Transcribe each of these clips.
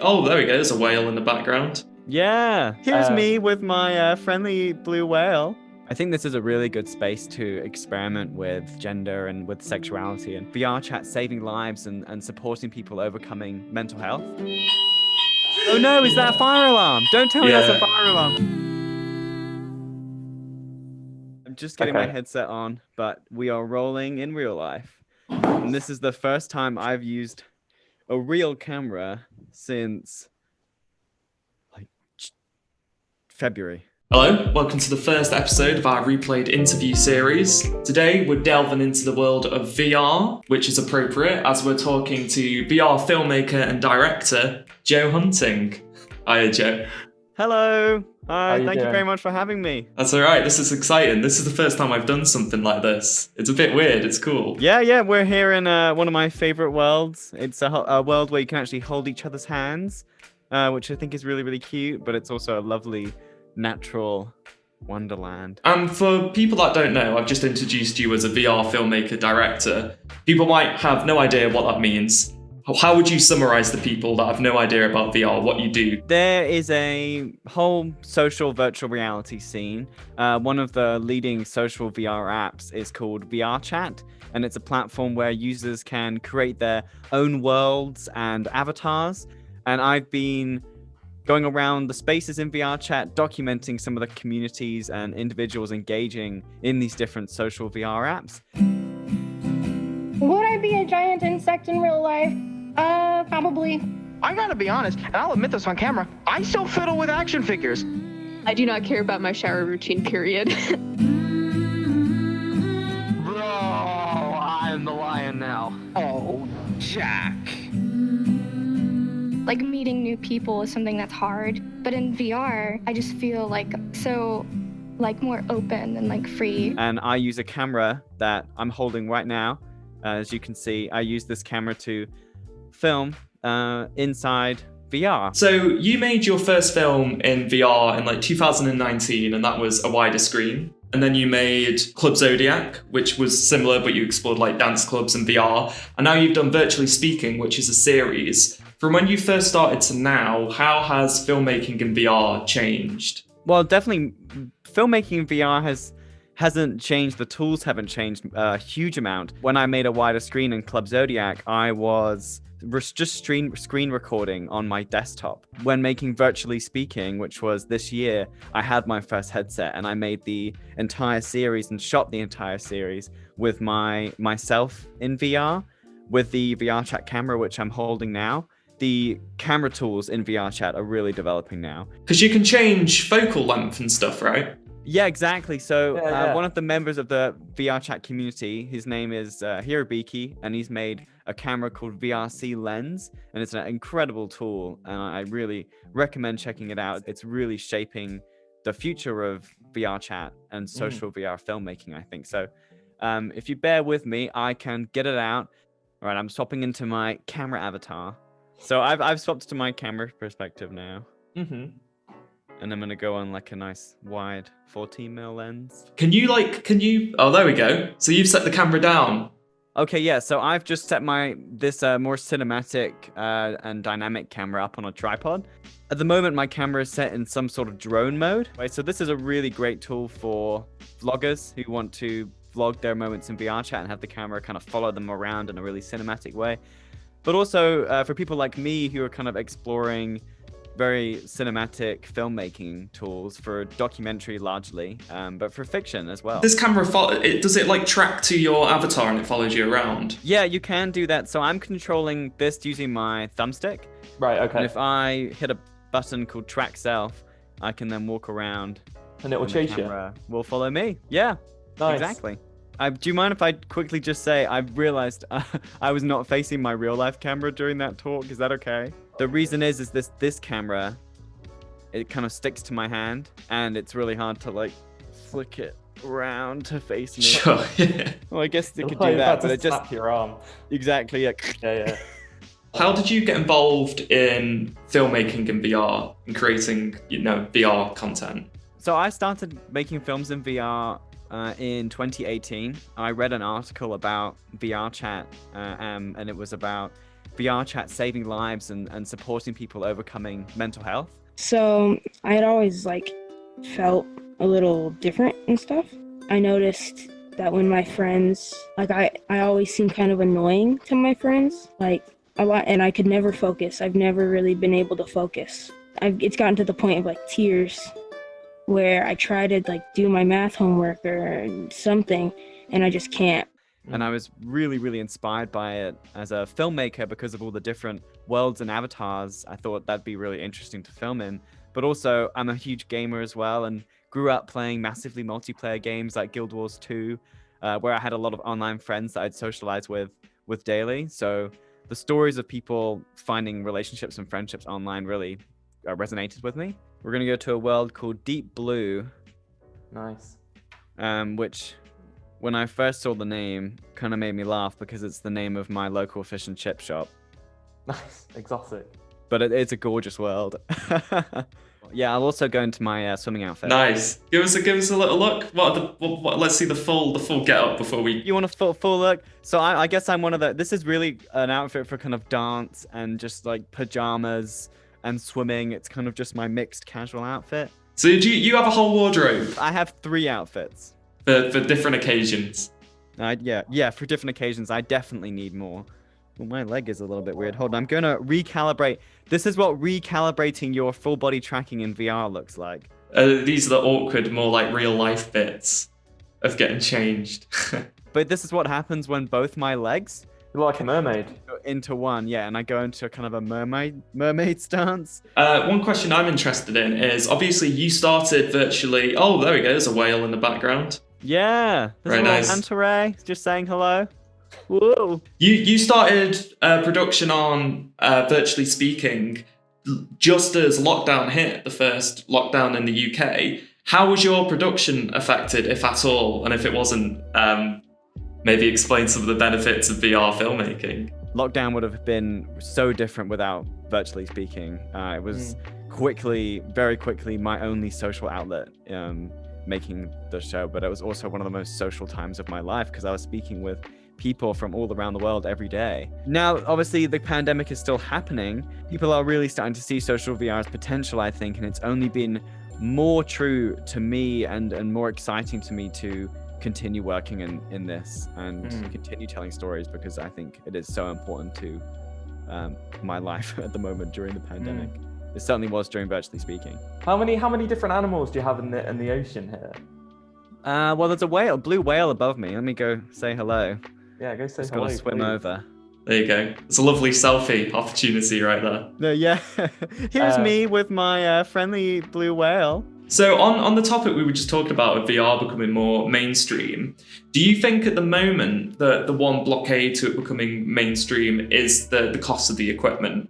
Oh, there we go. There's a whale in the background. Yeah, here's me with my friendly blue whale. I think this is a really good space to experiment with gender and with sexuality and VR chat saving lives and supporting people overcoming mental health. Oh no, is that a fire alarm? Don't tell me that's a Yeah. fire alarm. I'm just getting my Okay. headset on, but we are rolling in real life. And this is the first time I've used a real camera since like February. Hello, welcome to the first episode of our replayed interview series. Today we're delving into the world of VR, which is appropriate as we're talking to VR filmmaker and director Joe Hunting. Hiya, Joe. Hello. Hi, you thank you doing? very much for having me. That's all right. This is exciting. This is the first time I've done something like this. It's a bit weird. It's cool. Yeah, we're here in one of my favorite worlds. It's a world where you can actually hold each other's hands, which I think is really, really cute, but it's also a lovely natural wonderland. And for people that don't know, I've just introduced you as a VR filmmaker director. People might have no idea what that means. How would you summarize the people that have no idea about VR, what you do? There is a whole social virtual reality scene. One of the leading social VR apps is called VR Chat, and it's a platform where users can create their own worlds and avatars. And I've been going around the spaces in VR Chat, documenting some of the communities and individuals engaging in these different social VR apps. Would I be a giant insect in real life? Probably. I gotta be honest, and I'll admit this on camera, I still fiddle with action figures. I do not care about my shower routine, period. Bro, I'm the lion now. Oh, Jack. Like meeting new people is something that's hard, but in VR, I just feel like so more open and like free. And I use a camera that I'm holding right now. As you can see, I use this camera to film inside VR. So you made your first film in VR in like 2019, and that was a wider screen. And then you made Club Zodiac, which was similar, but you explored like dance clubs and VR. And now you've done Virtually Speaking, which is a series. From when you first started to now, how has filmmaking in VR changed? Well, definitely, filmmaking in VR hasn't changed. The tools haven't changed a huge amount. When I made a wider screen in Club Zodiac, I was just screen recording on my desktop. When making Virtually Speaking, which was this year, I had my first headset and I made the entire series and shot the entire series with myself in VR with the VR Chat camera, which I'm holding now. The camera tools in VR Chat are really developing now. Because you can change focal length and stuff, right? Yeah, exactly. So Yeah. one of the members of the VR Chat community, his name is Hirobiki, and he's made a camera called VRC Lens, and it's an incredible tool, and I really recommend checking it out. It's really shaping the future of VR Chat and social VR filmmaking, I think. So if you bear with me, I can get it out. All right, I'm swapping into my camera avatar. So I've swapped to my camera perspective now. Mm-hmm. And I'm gonna go on like a nice wide 14mm lens. Can you, oh, there we go. So you've set the camera down. Okay, yeah, so I've just set this more cinematic and dynamic camera up on a tripod. At the moment, my camera is set in some sort of drone mode. Right, so this is a really great tool for vloggers who want to vlog their moments in VR Chat and have the camera kind of follow them around in a really cinematic way. But also for people like me who are kind of exploring very cinematic filmmaking tools for documentary largely, but for fiction as well. This camera, does it like track to your avatar and it follows you around? Yeah, you can do that. So I'm controlling this using my thumbstick. Right, okay. And if I hit a button called Track Self, I can then walk around. And it will chase you. Will follow me. Yeah, Nice. exactly. Do you mind if I quickly just say, I've realized I was not facing my real life camera during that talk. Is that okay? The reason is this camera, it kind of sticks to my hand and it's really hard to like flick it around to face me. Sure, yeah. Well, I guess they could Oh, do you're that, about but to it just snap your arm. exactly. Yeah. How did you get involved in filmmaking in VR and creating, VR content? So I started making films in VR in 2018. I read an article about VR Chat and it was about VR chat saving lives and supporting people overcoming mental health? So I had always felt a little different and stuff. I noticed that when my friends, I always seem kind of annoying to my friends, a lot, and I could never focus. I've never really been able to focus. It's gotten to the point of tears, where I try to do my math homework or something, and I just can't. And I was really, really inspired by it as a filmmaker because of all the different worlds and avatars. I thought that'd be really interesting to film in. But also, I'm a huge gamer as well and grew up playing massively multiplayer games like Guild Wars 2, where I had a lot of online friends that I'd socialize with daily. So the stories of people finding relationships and friendships online really resonated with me. We're going to go to a world called Deep Blue. Nice. Which, when I first saw the name, kind of made me laugh because it's the name of my local fish and chip shop. Nice. Exotic. But it's a gorgeous world. Yeah, I'll also go into my swimming outfit. Nice. Give us a little look. Let's see the full get up before we. You want a full look? So I guess I'm one of the. This is really an outfit for kind of dance and just pajamas and swimming. It's kind of just my mixed casual outfit. So do you have a whole wardrobe I have 3 outfits. for different occasions? Yeah, for different occasions. I definitely need more. Well, my leg is a little bit weird. Hold on, I'm going to recalibrate. This is what recalibrating your full body tracking in VR looks like. These are the awkward, more real life bits of getting changed. But this is what happens when both my legs You look like a mermaid. go into one. Yeah, and I go into kind of a mermaid stance. One question I'm interested in is, obviously you started virtually. Oh, there we go. There's a whale in the background. Yeah, there's Very a little nice. Manta ray just saying hello. Whoa. You started production on Virtually Speaking just as lockdown hit, the first lockdown in the UK. How was your production affected, if at all? And if it wasn't, maybe explain some of the benefits of VR filmmaking. Lockdown would have been so different without Virtually Speaking. It was very quickly, my only social outlet making the show, but it was also one of the most social times of my life because I was speaking with people from all around the world every day. Now, obviously, the pandemic is still happening. People are really starting to see social VR's potential, I think, and it's only been more true to me and more exciting to me to continue working in this and continue telling stories because I think it is so important to my life at the moment during the pandemic. It certainly was during Virtually Speaking. How many different animals do you have in the ocean here? Well, there's a blue whale above me. Let me go say hello. Yeah, go say Just hello. gotta swim please. over. There you go. It's a lovely selfie opportunity right there. No, yeah. Here's me with my friendly blue whale. So on the topic we were just talking about of VR becoming more mainstream, do you think at the moment that the one blockade to it becoming mainstream is the cost of the equipment?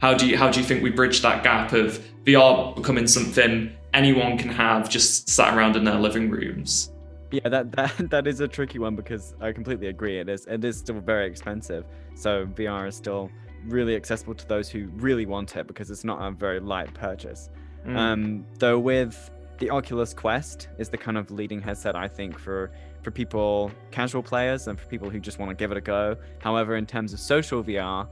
How do you think we bridge that gap of VR becoming something anyone can have just sat around in their living rooms? Yeah, that is a tricky one because I completely agree. It is still very expensive. So VR is still really accessible to those who really want it because it's not a very light purchase. Though with the Oculus Quest is the kind of leading headset, I think, for people, casual players, and for people who just want to give it a go. However, in terms of social VR,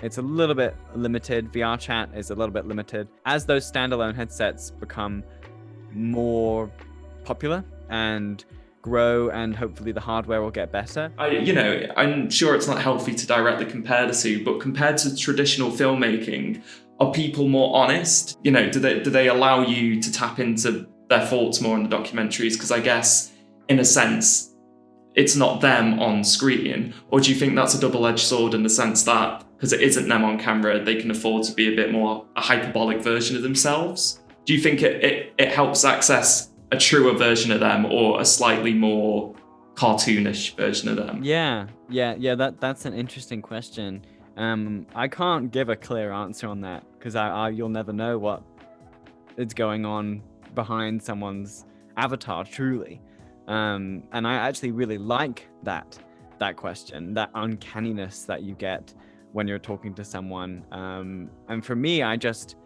it's a little bit limited. VR chat is a little bit limited. As those standalone headsets become more popular and grow, and hopefully the hardware will get better. I'm sure it's not healthy to directly compare the two, but compared to traditional filmmaking, are people more honest? Do they allow you to tap into their thoughts more in the documentaries? Because I guess, in a sense, it's not them on screen. Or do you think that's a double-edged sword in the sense that, because it isn't them on camera, they can afford to be a bit more a hyperbolic version of themselves? Do you think it helps access a truer version of them or a slightly more cartoonish version of them? Yeah, that's an interesting question. I can't give a clear answer on that because you'll never know what is going on behind someone's avatar truly. And I actually really like that question, that uncanniness that you get when you're talking to someone. And for me, I just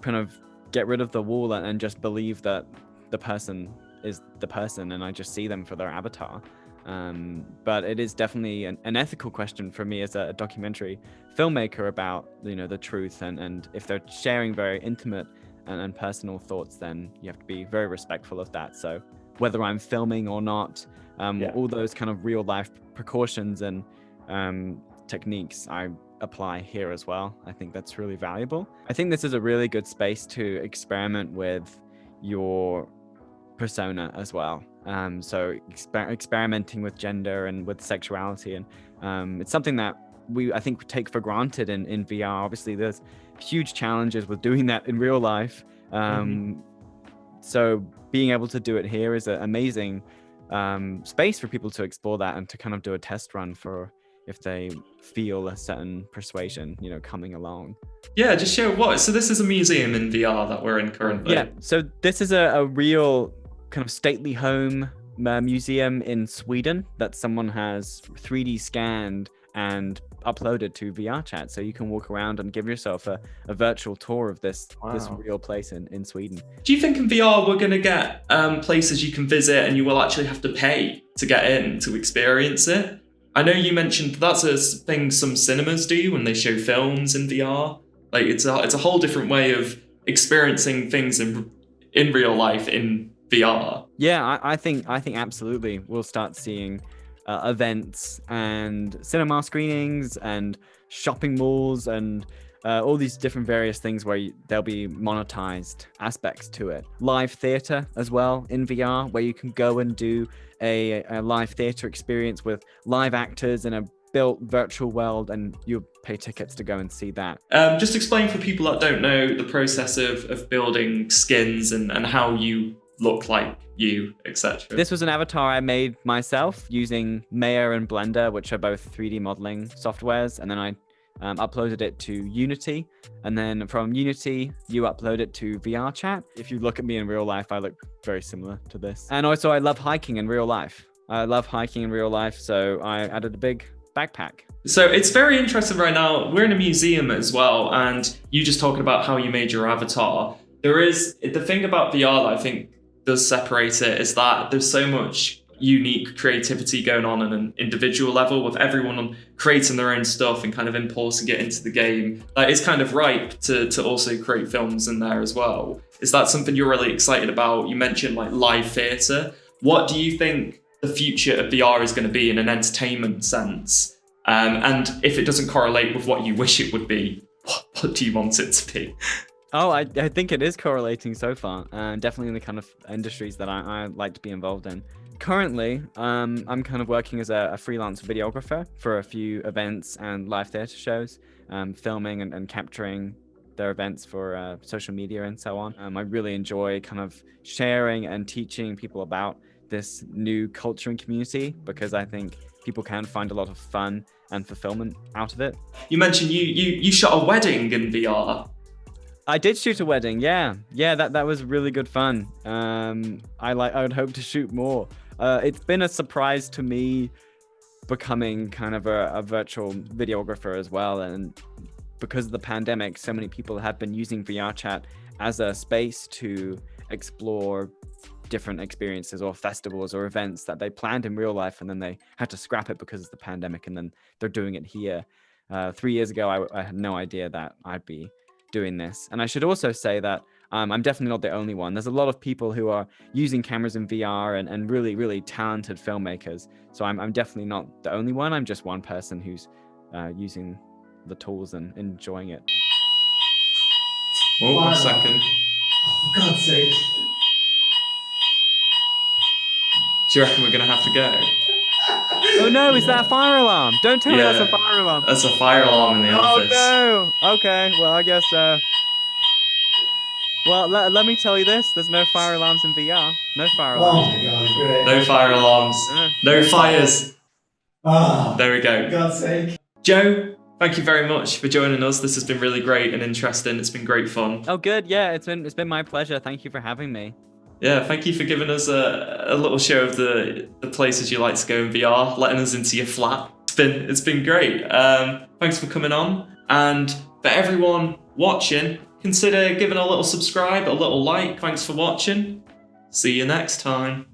kind of get rid of the wall and just believe that the person is the person and I just see them for their avatar. But it is definitely an ethical question for me as a documentary filmmaker about, the truth, and if they're sharing very intimate and personal thoughts, then you have to be very respectful of that. So whether I'm filming or not, all those kind of real life precautions and techniques I apply here as well. I think that's really valuable. I think this is a really good space to experiment with your persona as well. So experimenting with gender and with sexuality, and it's something that I think take for granted in VR. Obviously, there's huge challenges with doing that in real life. So being able to do it here is an amazing space for people to explore that and to kind of do a test run for if they feel a certain persuasion, coming along. Yeah, just show what. So this is a museum in VR that we're in currently. Yeah, so this is a real kind of stately home museum in Sweden that someone has 3D scanned and uploaded to VR chat, so you can walk around and give yourself a virtual tour of this real place in Sweden. Do you think in VR we're going to get places you can visit and you will actually have to pay to get in to experience it? I know you mentioned that's a thing some cinemas do when they show films in VR. Like it's a whole different way of experiencing things in real life in VR. Yeah, I think absolutely we'll start seeing events and cinema screenings and shopping malls and all these different various things where there'll be monetized aspects to it. Live theater as well in VR, where you can go and do a live theater experience with live actors in a built virtual world, and you pay tickets to go and see that. Just explain for people that don't know the process of building skins and how you look like you, etc. This was an avatar I made myself using Maya and Blender, which are both 3D modeling softwares, and then I uploaded it to Unity, and then from Unity you upload it to VR chat. If you look at me in real life, I look very similar to this. And also I love hiking in real life. So I added a big backpack. So it's very interesting right now. We're in a museum as well, and you just talking about how you made your avatar. There is the thing about VR that I think does separate it is that there's so much unique creativity going on an individual level, with everyone creating their own stuff and kind of importing it into the game. That is kind of ripe to also create films in there as well. Is that something you're really excited about? You mentioned like live theatre. What do you think the future of VR is going to be in an entertainment sense? And if it doesn't correlate with what you wish it would be, what do you want it to be? Oh, I think it is correlating so far, definitely in the kind of industries that I like to be involved in. Currently, I'm kind of working as a freelance videographer for a few events and live theatre shows, filming and capturing their events for social media and so on. I really enjoy kind of sharing and teaching people about this new culture and community, because I think people can find a lot of fun and fulfillment out of it. You mentioned you shot a wedding in VR. I did shoot a wedding, yeah, that was really good fun. I would hope to shoot more. It's been a surprise to me becoming kind of a virtual videographer as well, and because of the pandemic, so many people have been using VR chat as a space to explore different experiences or festivals or events that they planned in real life, and then they had to scrap it because of the pandemic, and then they're doing it here. 3 years ago, I had no idea that I'd be doing this. And I should also say that I'm definitely not the only one. There's a lot of people who are using cameras in VR and really, really talented filmmakers. So I'm definitely not the only one. I'm just one person who's using the tools and enjoying it. Oh, 1 second. Oh, for God's sake. Do you reckon we're going to have to go? Oh no, is that a fire alarm? Don't tell me that's a fire alarm. That's a fire alarm in the office. Oh no! Okay, well I guess, well, let me tell you this, there's no fire alarms in VR. No fire alarms. Oh my God, great. No fire alarms. No fires. Oh, There we go. for God's sake. Joe, thank you very much for joining us. This has been really great and interesting. It's been great fun. Oh good, yeah, it's been my pleasure. Thank you for having me. Yeah, thank you for giving us a little show of the places you like to go in VR, letting us into your flat. It's been great. Thanks for coming on. And for everyone watching, consider giving a little subscribe, a little like. Thanks for watching. See you next time.